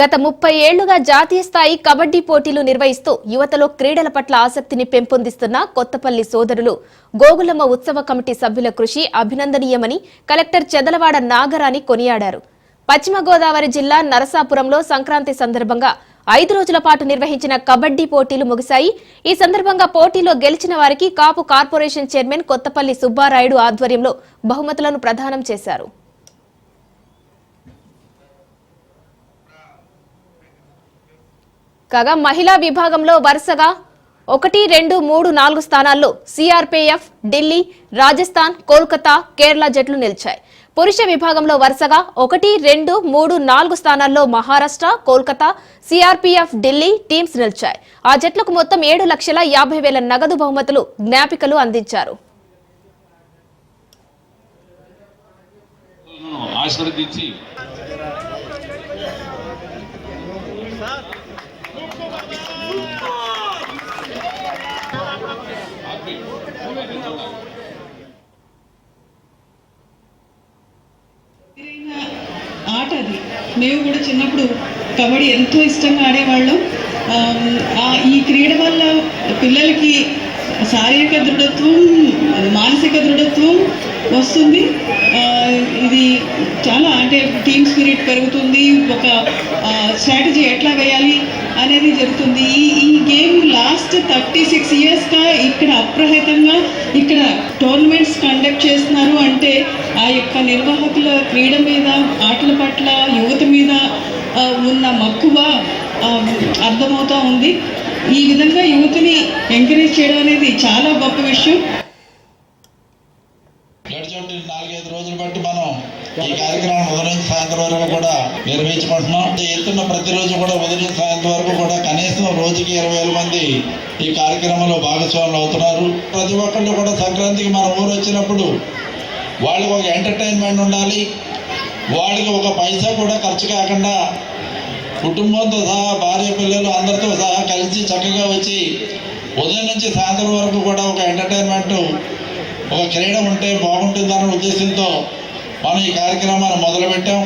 గత 30 ఏళ్లుగా జాతీయ స్థాయి కబడ్డీ పోటీలు నిర్వహిస్తూ యువతలో క్రీడల పట్ల ఆసక్తిని పెంపొందిస్తున్న కొత్తపల్లి సోదరులు గోగులమ్మ ఉత్సవ కమిటీ సభ్యుల కృషి అభినందనీయమని కలెక్టర్ చెదలవాడ నాగరాణి కొనియాడారు. పశ్చిమ గోదావరి జిల్లా నరసాపురంలో సంక్రాంతి సందర్భంగా 5 రోజుల పాటు నిర్వహించిన కబడ్డీ పోటీలు ముగిశాయి. ఈ సందర్భంగా పోటీలో గెలిచిన వారికి కాపు కార్పొరేషన్ చైర్మన్ కొత్తపల్లి సుబ్బారాయుడు ఆధ్వర్యంలో బహుమతులను ప్రదానం చేశారు. కాగా మహిళా విభాగంలో వరుసగా 1, 2, 3, 4 స్థానాల్లో సిఆర్పీఎఫ్, ఢిల్లీ, రాజస్థాన్, కోల్కతా, కేరళ జట్లు నిలిచాయి. పురుష విభాగంలో వరుసగా 1, 2, 3, 4 స్థానాల్లో మహారాష్ట్ర, కోల్కతా, సిఆర్పీఎఫ్, ఢిల్లీ టీమ్స్ నిలిచాయి. ఆ జట్లకు మొత్తం 7,50,000 నగదు బహుమతులు, జ్ఞాపికలు అందించారు. ఆట అది. మేము కూడా చిన్నప్పుడు కబడ్డీ ఎంతో ఇష్టంగా ఆడేవాళ్ళం. ఈ క్రీడ వల్ల పిల్లలకి శారీరక దృఢత్వం, మానసిక దృఢత్వం వస్తుంది. ఇది చాలా టీమ్ స్పిరిట్ పెరుగుతుంది. ఒక స్ట్రాటజీ ఎట్లా వేయాలి అనేది జరుగుతుంది. ఈ గేమ్ లాస్ట్ 36 ఇయర్స్గా ఇక్కడ అప్రహితంగా ఇక్కడ టోర్నమెంట్స్ కండక్ట్ చేస్తున్నారు అంటే ఆ యొక్క నిర్వాహకుల క్రీడ మీద, ఆటల పట్ల, యువత మీద ఉన్న మక్కువ అర్థమవుతూ ఉంది. ఈ విధంగా యువతని ఎంకరేజ్ చేయడం అనేది చాలా గొప్ప విషయం. 4-5 రోజులు బట్టి మనం ఈ కార్యక్రమం ఉదయం సాయంత్రం వరకు కూడా నిర్వహించుకుంటున్నాం. వెళ్తున్న ప్రతిరోజు కూడా ఉదయం సాయంత్రం వరకు కూడా కనీసం రోజుకి 20,000 మంది ఈ కార్యక్రమంలో భాగస్వాములు అవుతున్నారు. ప్రతి ఒక్కళ్ళు కూడా సంక్రాంతికి మన ఊరు వచ్చినప్పుడు వాళ్ళకి ఒక ఎంటర్టైన్మెంట్ ఉండాలి. వాళ్ళకి ఒక పైసా కూడా ఖర్చు కాకుండా కుటుంబంతో సహా, భార్య పిల్లలు అందరితో సహా కలిసి చక్కగా వచ్చి ఉదయం నుంచి సాయంత్రం వరకు కూడా ఒక ఎంటర్టైన్మెంట్, ఒక క్రీడ ఉంటే బాగుంటుందన్న ఉద్దేశంతో మనం ఈ కార్యక్రమాన్ని మొదలుపెట్టాం.